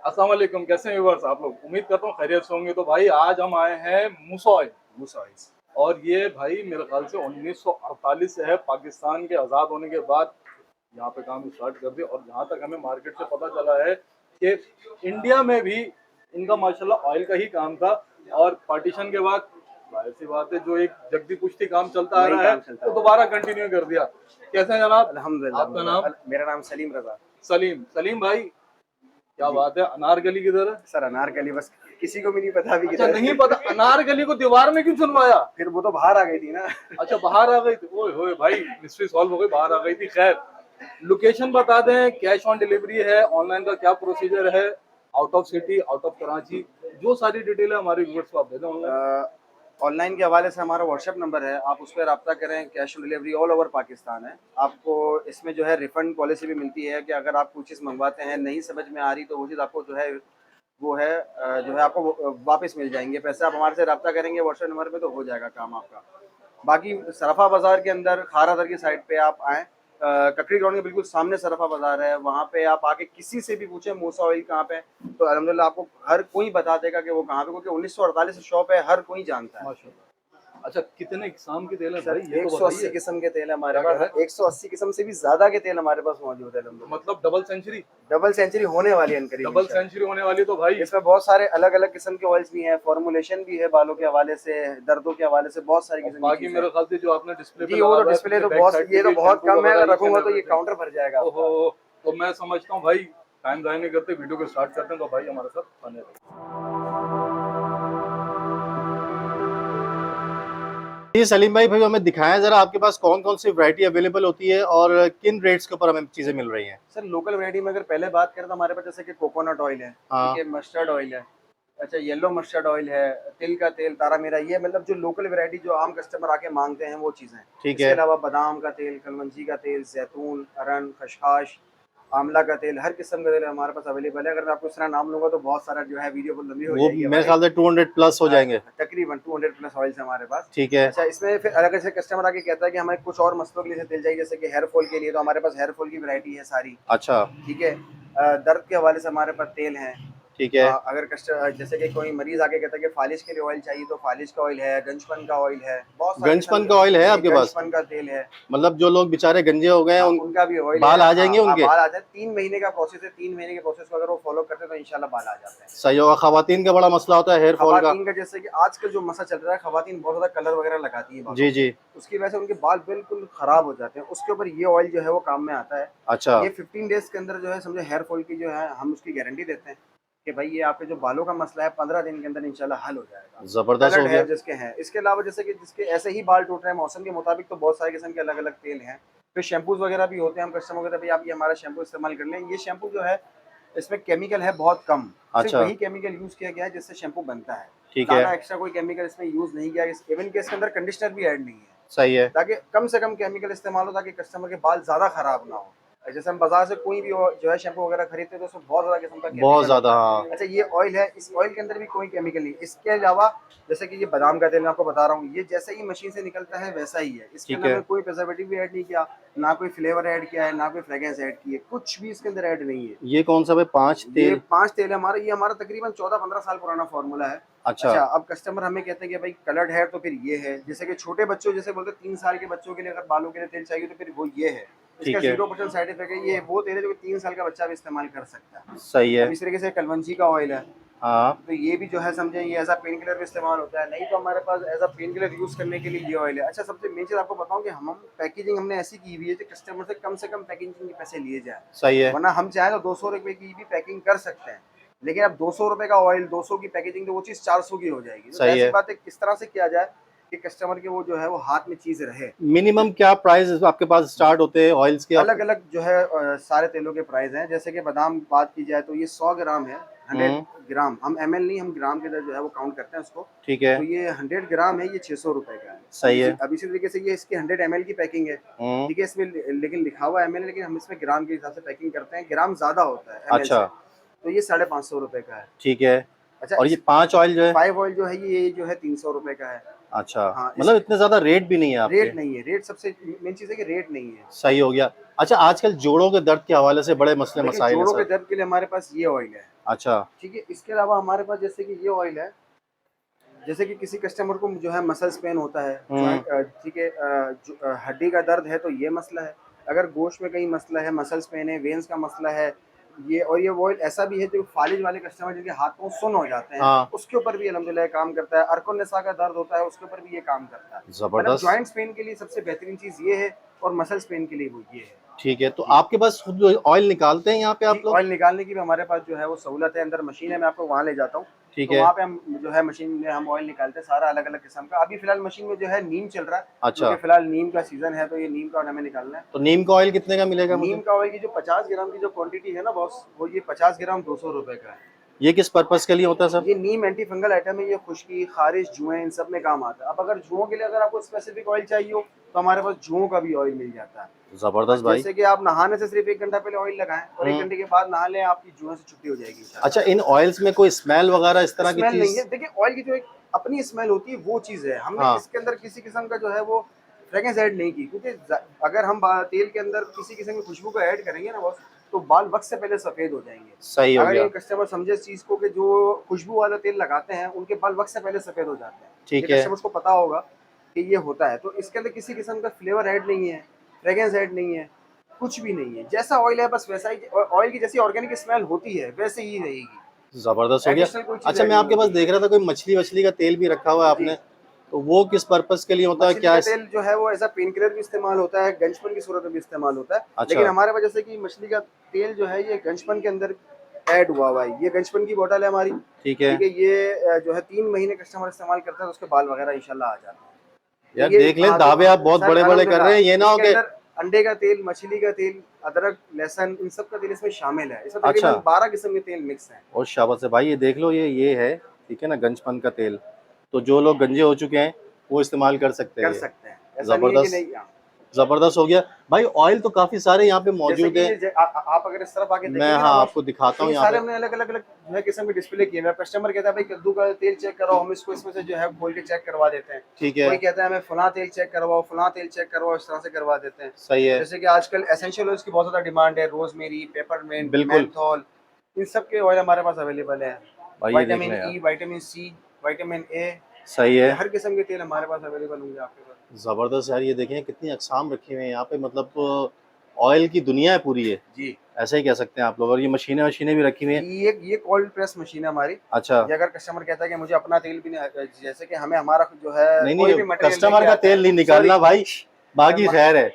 अस्सलाम वालेकुम, कैसे हैं व्यूअर्स आप लोग। उम्मीद करता हूँ खैरियत से होंगे। तो भाई आज हम आए हैं मूसा ऑयल। मूसा ऑयल और ये भाई मेरे ख्याल से 1948 से है, पाकिस्तान के आज़ाद होने के बाद यहाँ पे काम स्टार्ट कर दिया। और जहाँ तक हमें मार्केट से पता चला है कि इंडिया में भी इनका माशाल्लाह ऑयल का ही काम था। और पार्टीशन के बाद जाहिर सी बात है, जो एक जगदी पुश्ती काम चलता आ रहा है तो दोबारा कंटिन्यू कर दिया। कैसे हैं जनाब? अल्हम्दुलिल्लाह। आपका नाम? मेरा नाम सलीम रजा। सलीम। सलीम भाई, क्या जी बात है। अनारकली किधर है? सर, अनारकली बस किसी को भी नहीं पता अभी अच्छा, किधर नहीं है। पता। अनारकली को दीवार में क्यों चुनवाया? फिर वो तो बाहर आ गई थी ना। अच्छा, बाहर आ गई थी। ओए होए भाई, मिस्ट्री सॉल्व हो गई, बाहर आ गई थी। खैर, लोकेशन बता दें, कैश ऑन डिलीवरी है, ऑनलाइन का क्या प्रोसीजर है, out of city, out of Karachi, जो सारी डिटेल है हमारे व्यूअर्स को आप दे दें ऑनलाइन। ऑनलाइन के हवाले से हमारा व्हाट्सएप नंबर है, आप उस पर रब्ता करें। Cash on delivery all over Pakistan है। आपको इसमें जो है रिफंड पॉलिसी भी मिलती है कि अगर आप कुछ चीज़ मंगवाते हैं नहीं समझ में आ रही तो वो चीज़ आपको जो है जो है आपको वापस मिल जाएंगे पैसे। आप हमारे से रब्ता करेंगे व्हाट्सएप नंबर पे तो हो जाएगा काम आपका। बाकी सराफा बाज़ार के अंदर खारादर की साइड पे आप आएँ, ककड़ी ग्राउंड के बिल्कुल सामने सराफा बाज़ार है, वहाँ पे आप आके किसी से भी पूछें मूसा ऑयल कहाँ पे, तो अल्हम्दुलिल्लाह आपको हर कोई बता देगा कि वो कहाँ पे, क्योंकि 1948 शॉप है, हर कोई जानता है। माशाल्लाह। अच्छा, कितने किस्म के तेल है सर भाई, ये तो 180 बताइए। किस्म के तेल हमारे क्या क्या पास, है? 180 किस्म से भी ज़्यादा के तेल हमारे पास मौजूद है अल्हम्दुलिल्लाह। मतलब डबल सेंचुरी? डबल सेंचुरी होने वाली है इनकरीब डबल इंशाल्लाह। सेंचुरी होने वाली तो भाई। इसमें बहुत सारे अलग अलग किस्म के ऑयल्स भी हैं, फॉर्मुलेशन भी है, बालों के हवाले से, दर्दों के हवाले से, बहुत सारी और किस्म की बाकी चीज़ें मेरे हैं। ख्याल से जो आपने डिस्प्ले पे जी वो लगा तो हुआ है डिस्प्ले पीछे तो बैक बहुत, साइड पे ये तो भी बहुत शैम्पू कम है, वगैरह अगर ईच एंड रखूंगा तो ये एवरीथिंग। काउंटर भर जाएगा आपका। ओहो, तो मैं समझता हूँ भाई, टाइम जाया नहीं करते, वीडियो को स्टार्ट करते हैं। तो भाई हमारे साथ बने रहिए। जी सलीम भाई, भाई हमें दिखाएं जरा आपके पास कौन कौन सी वैरायटी अवेलेबल होती है और किन रेट्स के ऊपर हमें चीजें मिल रही हैं। सर लोकल वैरायटी में अगर पहले बात करें तो हमारे पास जैसे कि कोकोनट ऑयल है, ठीक हाँ। है, मस्टर्ड ऑयल है, अच्छा येलो मस्टर्ड ऑयल है, तिल का तेल, तारा मीरा, ये मतलब जो लोकल वैरायटी जो आम कस्टमर आके मांगते हैं वो चीज़ें। ठीक इसके है। अलावा बादाम का तेल, कलमंजी का तेल, जैतून, अरन, खसखस, आंवला का तेल, हर किस्म का तेल हमारे पास अवेलेबल है। अगर मैं आपको इस तरह नाम लूँगा तो बहुत सारा जो है वीडियो बहुत लंबी हो वो जाएगी मेरे हमारी। ख्याल से 200 प्लस हो जाएंगे। तकरीबन 200 प्लस ऑयल्स हमारे पास। ठीक है। अच्छा, इसमें फिर अगर जैसे कस्टमर आके कहता है कि हमें कुछ और मसलों के लिए तेल चाहिए, जैसे कि हेयर फॉल के लिए, तो हमारे पास हेयर फॉल की वैरायटी है सारी, अच्छा। ठीक है। दर्द के हवाले से हमारे पास तेल हैं। ठीक है। अगर कस्टमर जैसे कि कोई मरीज आके कहता है कि फालिश के लिए ऑयल चाहिए तो फालिश का ऑयल है, गंजपन का ऑयल है, बहुत सारे किस्म गंजपन का ऑयल है के। आपके पास? गंजपन का तेल है। मतलब जो लोग बेचारे गंजे हो गए हैं हाँ, उन उनका भी ऑयल है। बाल आ हाँ जाएंगे हाँ, उनके? बाल आ जाए, 3 महीने का प्रोसेस है, 3 महीने के प्रोसेस को अगर वो फॉलो करते हैं तो इंशाल्लाह बाल आ जाते हैं। सही होगा। खवातीन का बड़ा मसला होता है हेयर फॉल का। खवातीन का जैसे कि आजकल जो मसला चल रहा है, खवातीन बहुत ज्यादा कलर वगैरह लगाती है बालों जी में, जी। उसकी वजह से उनके बाल बिल्कुल खराब हो जाते हैं। उसके ऊपर ये ऑयल जो है वो काम में आता है। अच्छा। ये 15 डेज के अंदर जो है समझो हेयर फॉल की जो है हम उसकी गारंटी देते हैं कि भाई ये आपके जो बालों का मसला है 15 दिन के अंदर इंशाल्लाह हल हो जाएगा। जबरदस्त हो कलर्ड गया। हेयर जिसके हैं, इसके अलावा जैसे कि जिसके ऐसे ही बाल टूट रहे हैं मौसम के मुताबिक, तो बहुत सारे किस्म के अलग अलग तेल हैं। फिर शैम्पूज वगैरह भी होते हैं। हम कस्टमर को कहते हैं भाई आप ये हमारा शैम्पू इस्तेमाल कर लें। ये शैम्पू जो है इसमें केमिकल है बहुत कम, सिर्फ अच्छा। वही केमिकल यूज़ किया गया है जिससे शैम्पू बनता है। ठीक है। ज़्यादा एक्स्ट्रा कोई केमिकल इसमें यूज़ नहीं किया। इवन के इसके अंदर कंडीशनर भी ऐड नहीं है, सही है। ताकि कम से कम केमिकल इस्तेमाल हो, ताकि कस्टमर के बाल ज़्यादा ख़राब ना हो। जैसे हम बाजार से कोई भी जो है शैम्पू वगैरह खरीदते हैं तो उसमें बहुत ज़्यादा किस्म का बहुत केमिकल ज्यादा, होता हाँ। है। अच्छा, ये ऑयल है, इस ऑयल के अंदर भी कोई केमिकल नहीं। इसके अलावा जैसे कि ये बादाम का तेल मैं आपको बता रहा हूँ, ये जैसे ही मशीन से निकलता है वैसा ही है। इसके ठीक अंदर है। में कोई प्रिजर्वेटिव भी ऐड नहीं किया, ना कोई फ्लेवर ऐड किया है, ना कोई फ्रेग्रेंस ऐड की है, कुछ भी इसके अंदर ऐड नहीं है। ये कौन सा भाई? 5 ये तेल? 5 तेल है हमारा। ये हमारा तकरीबन 14-15 साल पुराना फार्मूला है। अच्छा। अच्छा, अब कस्टमर हमें कहते हैं कि भाई कलर्ड हेयर तो फिर ये है। जैसे कि छोटे बच्चों, जैसे बोलते हैं 3 साल के बच्चों के लिए अगर बालों के लिए तेल चाहिए तो फिर वो ये है। इसका ठीक है। 0% साइड इफेक्ट है। ये वो तेल है जो 3 साल का बच्चा भी इस्तेमाल कर सकता है। सही है। अब इस तरीके से कलवंजी का ऑयल है, हाँ। तो ये भी जो है समझे ये एज अ पेन किलर भी इस्तेमाल होता है। नहीं तो हमारे पास as a painkiller use करने के लिए ये ऑयल है। अच्छा, सबसे मेन चीज़ आपको बताऊँ कि हम पैकेजिंग हमने ऐसी की हुई है कि कस्टमर से कम पैकेजिंग के पैसे लिए जाए। सही है। वरना हम चाहें तो 200 रुपये की भी पैकिंग कर सकते हैं, लेकिन अब 200 रुपये का ऑयल, 200 की पैकेजिंग, तो वो चीज़ 400 की हो जाएगी। तो सही ऐसी है। बात है, किस तरह से किया जाए कि कस्टमर के वो जो है वो हाथ में चीज़ रहे। मिनिमम क्या प्राइस आपके पास स्टार्ट होते हैं ऑयल्स के? अलग अलग जो है सारे तेलों के प्राइस हैं। जैसे कि बादाम बात की जाए तो ये 100 ग्राम है, 100 ग्राम, हम ml नहीं, हम ग्राम के अंदर जो है वो काउंट करते हैं उसको। ठीक है। तो ये 100 ग्राम है, ये 600 रुपये का है। सही है। अब इसी तरीके से ये इसकी 100 ml की पैकिंग है, ठीक है। इसमें लेकिन लिखा हुआ ml है, लेकिन हम इसमें ग्राम के हिसाब से पैकिंग करते हैं। ग्राम ज़्यादा होता है ml अच्छा। से, तो ये 550 रुपये का है। ठीक है। अच्छा, और ये 5 ऑयल जो है, 5 ऑयल जो है ये जो है 300 रुपए का है। अच्छा हाँ, मतलब इतने ज्यादा रेट भी नहीं है आपके। रेट नहीं है, रेट सबसे मेन चीज है कि रेट नहीं है। सही हो गया। अच्छा, आजकल जोड़ों के दर्द के हवाले से बड़े मसले देखिए मसाइल हैं जोड़ों के सर। दर्द के लिए हमारे पास ये ऑयल है, अच्छा। ठीक है। इसके अलावा हमारे पास जैसे कि ये ऑयल है, जैसे कि किसी कस्टमर को जो है मसल्स पेन होता है, जॉइंट, ठीक है, हड्डी का दर्द है तो ये मसला है। अगर गोश्त में कहीं मसला है, मसल्स पेन है, वेन्स का मसला है, ये और ये ऑयल ऐसा भी है जो फालिज वाले कस्टमर जिनके हाथ पांव सुन्न हो जाते हैं, हाँ, उसके ऊपर भी अल्हम्दुलिल्लाह काम करता है। अरकुन निसा का दर्द होता है उसके ऊपर भी ये काम करता है। मतलब जबरदस्त। जॉइंट्स पेन के लिए सबसे बेहतरीन चीज ये है और मसल्स पेन के लिए वो ये है। ठीक है, तो जी आपके पास खुद ऑयल निकालते हैं यहाँ पे जी, आप लोग? ऑयल निकालने की भी हमारे पास जो है वो सहूलत है, अंदर मशीन है, मैं आपको वहाँ ले जाता हूँ। ठीक तो है। वहाँ पे हम जो है मशीन में हम ऑयल निकालते हैं सारा अलग अलग किस्म का। अभी फिलहाल मशीन में जो है नीम चल रहा है, अच्छा, क्योंकि फिलहाल नीम का सीजन है तो ये नीम का ऑयल हमें निकालना है। तो नीम का ऑयल कितने का मिलेगा नीम मुझे? का ऑयल की जो 50 ग्राम की जो क्वांटिटी है ना बॉस, वो ये 50 ग्राम 200 रुपए का है। ये किस पर्पस के लिए होता है सर? ये नीम एंटी फंगल आइटम है, ये खुश्की, खारिश, जुएं इन सब में काम आता है। अब अगर जुओं के लिए अगर आपको स्पेसिफिक ऑयल चाहिए हो तो हमारे पास जुओं का भी ऑयल मिल जाता है। जबरदस्त भाई। जैसे कि आप नहाने से सिर्फ 1 घंटा पहले ऑयल लगाएं और 1 घंटे के बाद नहा लें, आपकी जुएं से छुट्टी हो जाएगी इंशाल्लाह। अच्छा, इन ऑयल्स में कोई स्मेल वगैरह इस तरह की स्मेल नहीं चीज? है, देखिए ऑयल की जो एक अपनी स्मेल होती है वो चीज़ है। हमने हाँ, इसके अंदर किसी किस्म का जो है वो फ्रेग्रेंस ऐड नहीं की, क्योंकि अगर हम तेल के अंदर किसी किस्म की खुशबू को ऐड करेंगे ना बॉस, तो बाल वक्त से पहले सफ़ेद हो जाएंगे। सही हो अगर गया। ये कस्टमर समझे इस चीज़ को कि जो खुशबू वाला तेल लगाते हैं उनके बाल वक्त से पहले सफ़ेद हो जाते हैं, ठीक ये है। कस्टमर्स को पता होगा कि ये होता है। तो इसके अंदर किसी किस्म का फ्लेवर ऐड नहीं है, फ्रेग्रेंस ऐड नहीं है, कुछ भी नहीं है। जैसा ऑयल है बस वैसा ही, ऑयल की जैसी ऑर्गेनिक स्मेल होती है वैसे ही रहेगी। जबरदस्त हो गया। एडिशनल कोई चीज़ अच्छा, ऐड मैं नहीं आपके पास होगी। देख रहा था कोई मछली वछली का तेल भी रखा हुआ है जी, आपने, तो वो किस पर्पस के लिए होता है मछली क्या का तेल जो है वो एज अ पेन किलर भी इस्तेमाल होता है, गंजपन की सूरत में भी इस्तेमाल होता है। अच्छा, लेकिन हमारे पास जैसे कि मछली का तेल जो है ये गंजपन के अंदर ऐड हुआ हुआ है। ये गंजपन की बोतल है हमारी, ठीक है। ठीक है। ये जो है 3 महीने कस्टमर इस्तेमाल करता है तो उसके बाल वगैरह इंशाल्लाह आ जाते हैं। यार तो ये देख लें, हाँ, दावे आप तो बहुत सर बड़े बड़े कर रहे हैं, ये अल्हम्दुलिल्लाह ना हो इसके के। अंदर अंडे का तेल, मछली का तेल, अदरक, लहसुन इन सब का तेल इसमें शामिल है। इसमें अच्छा, तकरीबन 12 किस्म के तेल मिक्स हैं। और शाबाश है भाई, ये देख लो, ये है, ठीक है ना, गंजपन का तेल। तो जो लोग गंजे हो चुके हैं वो इस्तेमाल कर सकते हैं कर ये। सकते हैं, ऐसा नहीं है कि जबरदस्त, नहीं। हाँ। जबरदस्त हो गया भाई। ऑयल तो काफी सारे यहाँ पे जैसे मौजूद कि है। ये आप अगर इस तरफ आके मैं, देखेंगे ना हाँ, बॉस, आपको दिखाता तो हूँ ये यहाँ सारे पे। हमने अलग अलग अलग जो है किस्म के डिस्प्ले किए हैं। कस्टमर कहता है भाई कद्दू का तेल चेक कराओ, हम इसको इसमें से जो है खोल के चेक करवा देते हैं। ठीक है। कोई कहता है हमें फलां तेल चेक करवाओ, फलां तेल चेक करवाओ, इस तरह से करवा देते हैं। सही है। जैसे कि आजकल एसेंशियल ऑयल्स की बहुत ज़्यादा डिमांड है, रोजमेरी, पेपरमिंट, बिल्कुल मेंथॉल, इन सब के ऑयल हमारे पास अवेलेबल है। भाई, ये देख विटामिन लें यार। ई, विटामिन सी, विटामिन ए, सही है। हर किस्म के तेल हमारे पास अवेलेबल होंगे आपके पास। जबरदस्त यार, ये देखें कितनी अकसाम रखी हुई हैं यहाँ पे, मतलब ऑयल की दुनिया है पूरी है, जी ऐसा ही कह सकते हैं आप लोग। और ये मशीनें मशीनें भी रखी हुई हैं। जी, ये कोल्ड प्रेस मशीन है हमारी। अच्छा, ये अगर कस्टमर कहता है कि मुझे अपना तेल भी नहीं, जैसे कि हमें हमारा जो है नहीं कोई नहीं, भी मटेरियल कस्टमर लेके का आता तेल है, नहीं निकालना सॉरी, भाई, बाकी खैर है।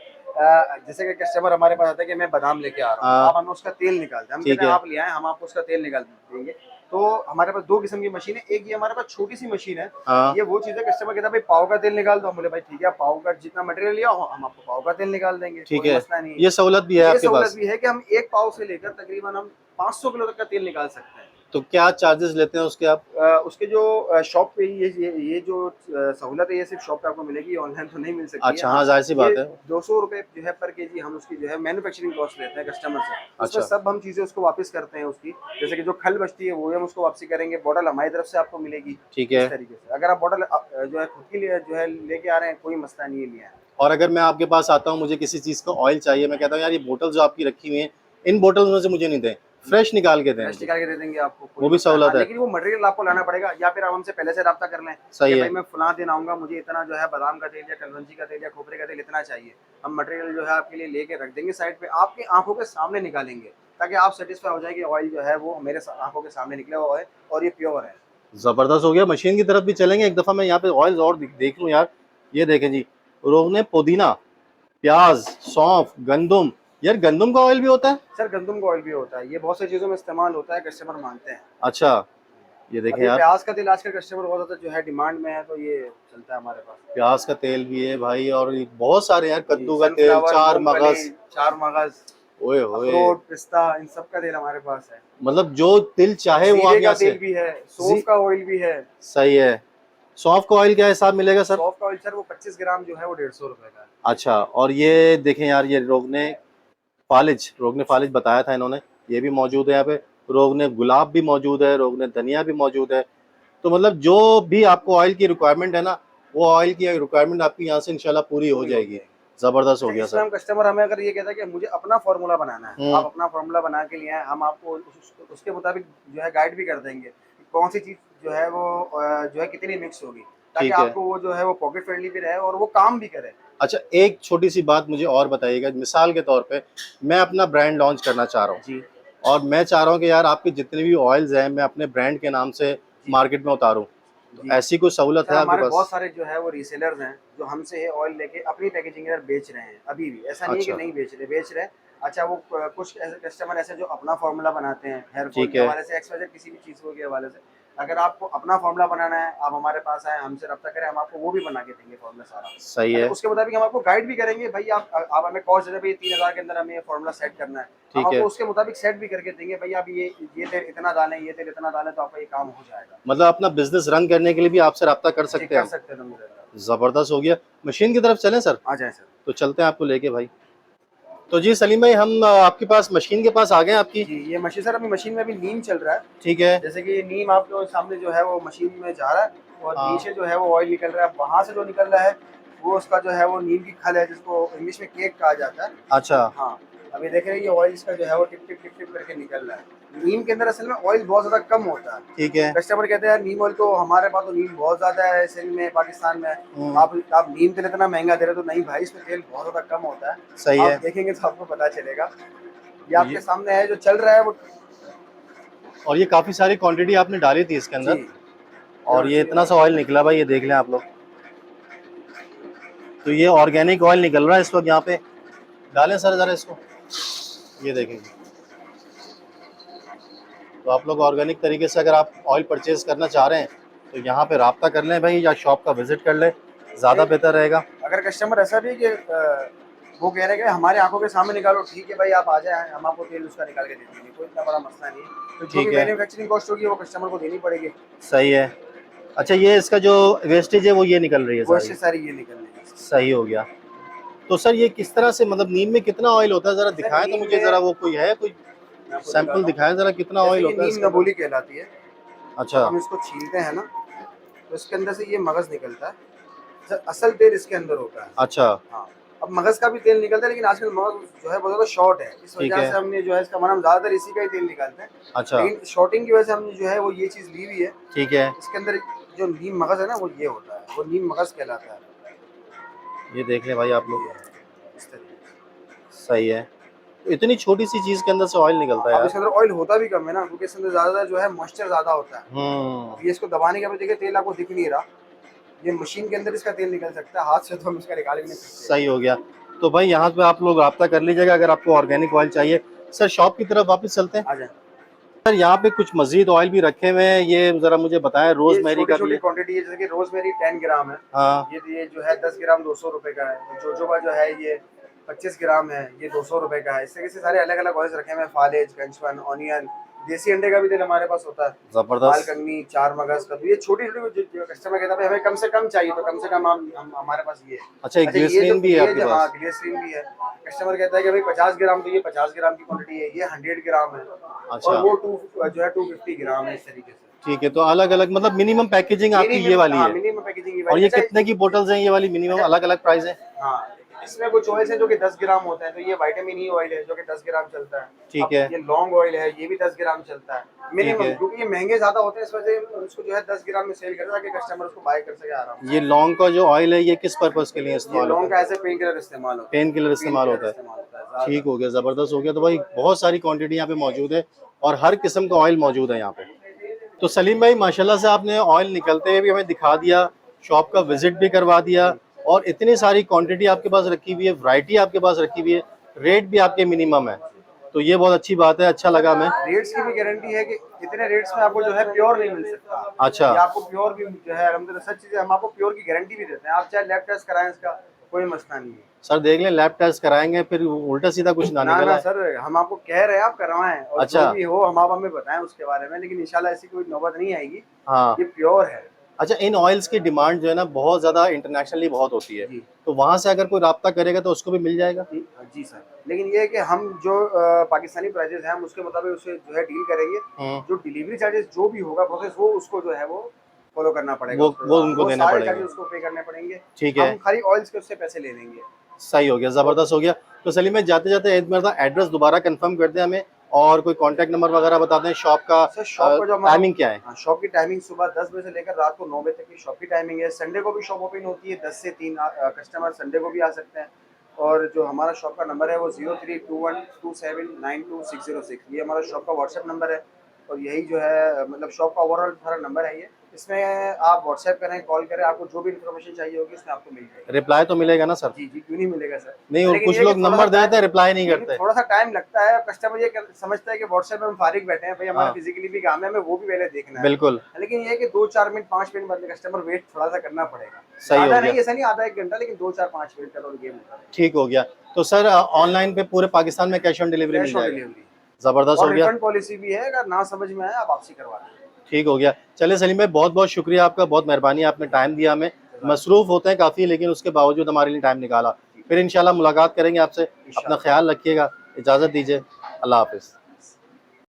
जैसे कि कस्टमर हमारे पास आता है कि मैं बादाम लेके आ रहा हूँ, हाँ, आप हमें उसका तेल निकालते हैं, हम ठीक कहते हैं है। आप ले आए, हम आपको उसका तेल निकाल देंगे। तो हमारे पास 2 किस्म की मशीन है। एक ये हमारे पास छोटी सी मशीन है, हाँ, ये वो चीज़ है कस्टमर कहता है भाई पाव का तेल निकाल दो, हम बोले भाई ठीक है, पाव का जितना मटेरियल लिया हो हम आपको पाव का तेल निकाल देंगे, ठीक कोई है। मसला नहीं है। ये सहूलत भी है ये आपके सहूलत पास? भी है कि हम एक पाव से लेकर तकरीबन हम 500 किलो तक का तेल निकाल सकते हैं। तो क्या चार्जेस लेते हैं उसके आप? उसके जो शॉप पे ये जो सहूलत है ये सिर्फ शॉप पे आपको मिलेगी, ऑनलाइन तो नहीं मिल सकती है। अच्छा, हाँ, हाँ, जाहिर सी ये बात है। 200 रुपये जो है पर केजी हम उसकी जो है मैन्युफैक्चरिंग कॉस्ट लेते हैं कस्टमर से। उसमें अच्छा, सब हम चीज़ें उसको वापस करते हैं उसकी, जैसे कि जो खल बचती है वो हम उसको वापसी करेंगे, बॉटल हमारी तरफ से आपको मिलेगी। ठीक इस है। तरीके से अगर आप बॉटल जो है खुद के लिए जो है लेके आ रहे हैं, कोई मसला नहीं है, लिया है। और अगर मैं आपके पास आता हूँ, मुझे किसी चीज़ का ऑयल चाहिए, मैं कहता हूँ यार ये बोतल जो आपकी रखी हुई है, इन बोतल में से मुझे नहीं दें, फ्रेश निकाल के दें फ्रेश मुझे, निकाल के दे देंगे आपको, कोई वो भी मसला। हाँ, सहूलत है। लेकिन वो मटेरियल आपको लाना पड़ेगा, या फिर आप हमसे पहले से रब्ता कर लें सही कि है। भाई मैं फलां दिन आऊँगा, मुझे इतना जो है बादाम का तेल या कलवंजी का तेल या खोपरे का तेल इतना चाहिए। हम मटेरियल जो है आपके लिए लेके रख देंगे साइड पे, आपकी आंखों के सामने निकालेंगे, ताकि आप सेटिस्फाई हो जाए कि ऑयल जो है वो मेरे आंखों के सामने निकला हुआ है और ये प्योर है। ज़बरदस्त हो गया। मशीन की तरफ भी चलेंगे एक दफ़ा, मैं यहाँ पे ऑयल और देख लूँ यार। ये देखें जी, रोगने पुदीना, प्याज, सौंफ, गंदम। यार गंदम का ऑयल भी होता है? सर गंदम का ऑयल भी होता है, ये बहुत सी चीज़ों में इस्तेमाल होता है, कस्टमर मांगते हैं। अच्छा, ये देखें अभी यार, प्याज का तेल आजकल कस्टमर बहुत ज़्यादा जो है डिमांड में है, तो ये चलता है हमारे पास। प्याज का तेल भी है भाई, और ये बहुत सारे यार, जी, कद्दू का तेल, सनफ्लावर, चार मूंगफली, मगज, चार मगज, ओए होए, अखरोट, पिस्ता, इन सब का तेल हमारे पास है। मतलब जो तिल चाहे वो आप जीरे का यहाँ से। तेल भी है, सौंफ का ऑयल भी है। सही है। सौंफ का ऑयल क्या हिसाब मिलेगा सर? सौंफ का ऑयल सर वो 25 ग्राम जो है वो 150 रुपए का है। अच्छा, और ये देखें यार, ये रोगने फालिज बताया था इन्होंने, ये भी मौजूद है यहाँ पे। रोगन गुलाब भी मौजूद है, रोगन धनिया भी मौजूद है। तो मतलब जो भी आपको ऑयल की रिक्वायरमेंट है ना, वो ऑयल की रिक्वायरमेंट आपकी यहाँ से इंशाल्लाह पूरी हो जाएगी। जबरदस्त हो गया इसमें सर। हम कस्टमर हमें अगर ये कहता है कि मुझे अपना फार्मूला बनाना है, आप हम्म। अपना फार्मूला बना के लिए आए, हम आपको उसके मुताबिक जो है गाइड भी कर देंगे कि कौन सी चीज़ जो है वो जो है कितनी मिक्स होगी, ताकि ठीक है। आपको वो जो है वो पॉकेट फ्रेंडली भी रहे और वो काम भी करे। अच्छा, एक छोटी सी बात मुझे और बताइएगा, मिसाल के तौर पे मैं अपना ब्रांड लॉन्च करना चाह रहा हूँ जी और मैं चाह रहा हूँ कि यार आपके जितने भी ऑयल्स हैं मैं अपने ब्रांड के नाम से जी मार्केट में उतारूँ, तो जी ऐसी कोई सहूलत सर, है आपके हमारे बहुत पास? सारे जो है वो रीसेलर्स हैं जो हमसे ऑयल लेके अपनी पैकेजिंग के अंदर बेच रहे हैं अभी भी, ऐसा नहीं है कि अच्छा, नहीं बेच रहे हैं। अच्छा, वो कुछ ऐसे कस्टमर ऐसे जो अपना फार्मूला बनाते हैं हेयर फॉल ठीक के है। हवाले से, एक्सवाइजेड किसी भी चीज़ के हवाले से, अगर आपको अपना फार्मूला बनाना है आप हमारे पास आए, हमसे रब्ता करें, हम आपको वो भी बना के देंगे फार्मूला सारा। सही अच्छा, है। उसके मुताबिक हम आपको गाइड भी करेंगे, भाई आप हमें कॉस्ट दे दें, भाई 3000 के अंदर हमें ये फार्मूला सेट करना है, हम ठीक आपको है, उसके मुताबिक सेट भी करके देंगे, भाई आप ये तेल इतना डालें, ये तेल इतना डालें, तो आपका ये काम हो जाएगा। मतलब अपना बिजनेस रन करने के लिए भी आपसे रब्ता कर जी सकते हैं कर हम। सकते हैं अलहमदुलिल्लाह। ज़बरदस्त हो गया। मशीन की तरफ चलें सर? आ जाए सर। तो चलते हैं आपको लेके भाई। तो जी सलीम भाई, हम आपके पास मशीन के पास आ गए आपकी। जी, ये मशीन सर, अभी मशीन में अभी नीम चल रहा है। ठीक है। जैसे कि ये नीम आपके सामने जो है वो मशीन में जा रहा है और हाँ। नीचे जो है वो ऑयल निकल रहा है। वहाँ से जो निकल रहा है वो उसका जो है वो नीम की खल है, जिसको इंग्लिश में केक कहा जाता है। अच्छा। हाँ, अभी देख रहे हैं ये ऑयल इसका जो है वो टिप टिप टिप टिप करके निकल रहा है। नीम के अंदर असल में ऑयल बहुत ज़्यादा कम होता है। ठीक है। कस्टमर कहते हैं यार नीम ऑयल तो हमारे पास तो नीम बहुत ज़्यादा है सिंध में, पाकिस्तान में, आप नीम तेल इतना महंगा दे रहे हो। तो नहीं भाई, इसमें तेल बहुत ज़्यादा कम होता है। सही आप है। देखेंगे तो आपको पता चलेगा। ये ये आपके सामने है जो चल रहा है वो। और ये काफ़ी सारी क्वांटिटी आपने डाली थी इसके जी, अंदर और ये इतना सा ऑयल निकला भाई, ये देख लें आप लोग। तो ये ऑर्गेनिक ऑयल निकल रहा है इस वक्त यहाँ पे। डालें सर ज़रा इसको, ये देखेंगे। तो आप लोग ऑर्गेनिक तरीके से अगर आप ऑयल परचेज़ करना चाह रहे हैं तो यहाँ पे रब्ता कर लें भाई, या शॉप का विज़िट कर लें, ज़्यादा बेहतर रहेगा। अगर कस्टमर ऐसा भी है कि वो कह रहे हैं कि हमारे आंखों के सामने निकालो, ठीक है भाई, आप आ जाए, हम आपको तेल उसका निकाल के दे देंगे, कोई इतना बड़ा मसला नहीं है। तो जो ठीक भी है। मैन्युफैक्चरिंग कॉस्ट होगी वो कस्टमर को देनी पड़ेगी। सही है। अच्छा, ये इसका जो वेस्टेज है वो ये निकल रही है वो सारी। इससे सारी ये निकल रही है। सही हो गया। तो सर ये किस तरह से, मतलब नीम में कितना ऑयल होता है, ज़रा सर दिखाएं तो नीम मुझे, में ज़रा वो कोई है, कोई मैं आपको सैंपल दिखाता हूँ। दिखाएं ज़रा कितना जैसे ऑयल ये होता है नीम इसके अंदर। नबूली कहलाती है। जब अच्छा। हम इसको छीलते हैं ना तो इसके अंदर से ये मगज़ निकलता है। सर असल तेल इसके अंदर होता है। अच्छा। हाँ, अब मगज़ का भी तेल निकलता है, लेकिन आजकल मगज़ जो है बहुत ज़्यादा शॉर्ट है, इस ठीक वजह है। से हमने जो है इसका हम ज़्यादातर इसी का ही तेल निकालते हैं। अच्छा। लेकिन शॉर्टिंग की वजह से हमने जो है वो ये चीज़ ली हुई है। ठीक है। इसके अंदर जो नीम मगज़ है ना, वो ये होता है, वो नीम मगज़ कहलाता है। ये देख लें भाई आप लोग। ये इस तरीके से। सही है। तो इतनी छोटी सी चीज़ के अंदर से ऑयल निकलता है अब यार। इसके अंदर ऑयल होता भी कम है ना, क्योंकि इसके अंदर ज़्यादा जो है मॉइस्चर ज़्यादा होता है। अब ये इसको दबाने के बाद देखिए तेल आपको दिख नहीं रहा। ये मशीन के अंदर इसका तेल निकल सकता है, हाथ से तो हम इसका निकाल भी नहीं सकते। सही हो गया। तो भाई यहाँ पे आप लोग रब्ता कर लीजिएगा अगर आपको ऑर्गेनिक ऑयल चाहिए। सर शॉप की तरफ वापस चलते हैं। आ जाए। सर यहाँ पे कुछ मजीद ऑयल भी रखे हुए हैं, ये ज़रा मुझे बताएं। ये रोजमेरी छोटी का भी छोटी है। क्वांटिटी है, जैसे कि रोजमेरी 10 ग्राम है। हाँ। ये जो है 10 ग्राम 200 रुपए का है। जोजोबा जो है ये 25 ग्राम है, ये 200 रुपए का है। इस तरीके से सारे अलग अलग ऑयल्स रखे हुए हैं। फालेज, गंजफन, ऑनियन, देसी अंडे का भी तेल हमारे पास होता है। ज़बरदस्त। मालकंगनी, चार मगज का। तो ये छोटी छोटी जो कस्टमर कहता है हमें कम से कम चाहिए, तो कम से कम हम हमारे पास ये है। अच्छा, एक अच्छा, ग्लिसरीन भी है आपके हाँ, पास? ग्लिसरीन भी है। कस्टमर कहता है कि भाई 50 ग्राम, तो ये 50 ग्राम की क्वांटिटी है, ये 100 ग्राम है। अच्छा। और वो जो है 250 ग्राम है, इस तरीके से। ठीक है। तो अलग अलग मतलब मिनिमम पैकेजिंग आपकी ये वाली हाँ, है। मिनिमम पैकेजिंग की और वाली। ये अच्छा, कितने की बोतल्स हैं ये वाली, मिनिमम अच्छा, अलग अलग प्राइस है? हाँ, इसमें कुछ ऑयल है जो कि 10 ग्राम होता है, तो ये विटामिन ई ऑयल है जो कि 10 ग्राम चलता है। ठीक अब है। ये लॉन्ग ऑयल है, ये भी 10 ग्राम चलता है ठीक मिनिमम, है। क्योंकि ये महंगे ज्यादा होते हैं, इस वजह से उसको जो है 10 ग्राम में सेल करता है ताकि कस्टमर उसको बाय कर सके आराम से। ये लौंग का जो ऑयल है ये किस पर्पस के लिए ये इस्तेमाल लॉन्ग होता का है? ऐसे पेन किलर इस्तेमाल होता है। पेन किलर इस्तेमाल होता है। ज़्यादा। ठीक हो गया, ज़बरदस्त हो गया। तो भाई बहुत सारी क्वांटिटी यहाँ पे मौजूद है और हर किस्म का ऑयल मौजूद है यहाँ पे। तो सलीम भाई माशाल्लाह से आपने ऑयल निकलते हुए भी हमें दिखा दिया, शॉप का विजिट भी करवा दिया और इतनी सारी क्वांटिटी आपके पास रखी हुई है, वैरायटी आपके पास रखी हुई है, रेट भी आपके मिनिमम है। तो ये बहुत अच्छी बात है, अच्छा लगा हमें। रेट्स की भी गारंटी है कि इतने रेट्स में आपको जो है प्योर नहीं मिल सकता। अच्छा। ये आपको प्योर भी जो है अल्हम्दुलिल्लाह, सच चीज़ है, हम आपको प्योर की गारंटी भी देते हैं। आप चाहे लैब टेस्ट कराएं, इसका कोई मसला नहीं है। सर देख लें, लैब टेस्ट कराएंगे फिर उल्टा सीधा कुछ ना ना निकला ना है। सर, हम आपको कह रहे हैं आप करवाएं, और अच्छा। जो भी हो हम आप हमें बताएं उसके बारे में, लेकिन इंशाल्लाह ऐसी कोई नौबत नहीं आएगी। हाँ। ये प्योर है। अच्छा, इन ऑयल्स की डिमांड जो है ना बहुत ज़्यादा इंटरनेशनली बहुत होती है, जी तो वहाँ से अगर कोई रब्ता करेगा तो उसको भी मिल जाएगा? जी सर, लेकिन ये है कि हम जो पाकिस्तानी प्राइजेस हैं हम उसके मुताबिक उसे जो है डील करेंगे। जो डिलीवरी चार्जेस जो भी होगा प्रोसेस वो उसको जो है वो फॉलो करना पड़ेगा। वो उनको देने सारे पड़ेंगे। चार्जेस उसको पे करने पड़ेंगे। ठीक है, हम खाली ऑयल्स के उससे पैसे ले लेंगे। सही हो गया, ज़बरदस्त हो गया। तो सलीम भाई जाते जाते एक बार एड्रेस दोबारा कंफर्म कर दें हमें, और कोई कांटेक्ट नंबर वगैरह बता दें, शॉप का सर शॉप का जो हमारा टाइमिंग क्या है? शॉप की टाइमिंग सुबह 10 बजे से लेकर रात को 9 बजे तक की शॉप की टाइमिंग है। संडे को भी शॉप ओपन होती है 10 से 3। कस्टमर संडे को भी आ सकते हैं। और जो हमारा शॉप का नंबर है वो 03212792 606, ये हमारा शॉप का व्हाट्सएप नंबर है। और यही जो है मतलब शॉप का ओवरऑल सारा नंबर है ये। इसमें आप व्हाट्सएप करें, कॉल करें, आपको जो भी इन्फॉर्मेशन चाहिए होगी इसमें आपको मिल जाएगी। रिप्लाई तो मिलेगा ना सर? जी जी, क्यों नहीं मिलेगा सर। नहीं, और लेकिन कुछ ये है लोग कि थोड़ा नंबर सा देते हैं, रिप्लाई नहीं करते। थोड़ा सा टाइम लगता है। कस्टमर ये समझता है कि व्हाट्सएप में हम फारिग बैठे हैं, भाई हमारा हाँ। फिजिकली भी काम है, हमें वो भी पहले देखना है। बिल्कुल लेकिन ये है कि 2-4 मिनट 5 मिनट बाद कस्टमर वेट थोड़ा सा करना पड़ेगा। सही हो ज़्यादा गया, नहीं, ऐसा नहीं आधा 1 घंटा, लेकिन 2-4-5 मिनट का तो गेम होता है। ठीक हो गया। तो सर ऑनलाइन पे पूरे पाकिस्तान में cash on delivery mill cash on जाएगा? डिलीवरी ज़बरदस्त हो और गया, रिफंड पॉलिसी भी है, अगर ना समझ में आए आप वापसी करवा दें। ठीक हो गया। चलिए सलीम भाई, बहुत बहुत शुक्रिया आपका, बहुत मेहरबानी, आपने टाइम दिया हमें। मसरूफ़ होते हैं काफ़ी, लेकिन उसके बावजूद हमारे लिए टाइम निकाला। फिर इंशाल्लाह मुलाकात करेंगे आपसे। अपना ख्याल रखिएगा, इजाज़त दीजिए, अल्लाह हाफ़िज़।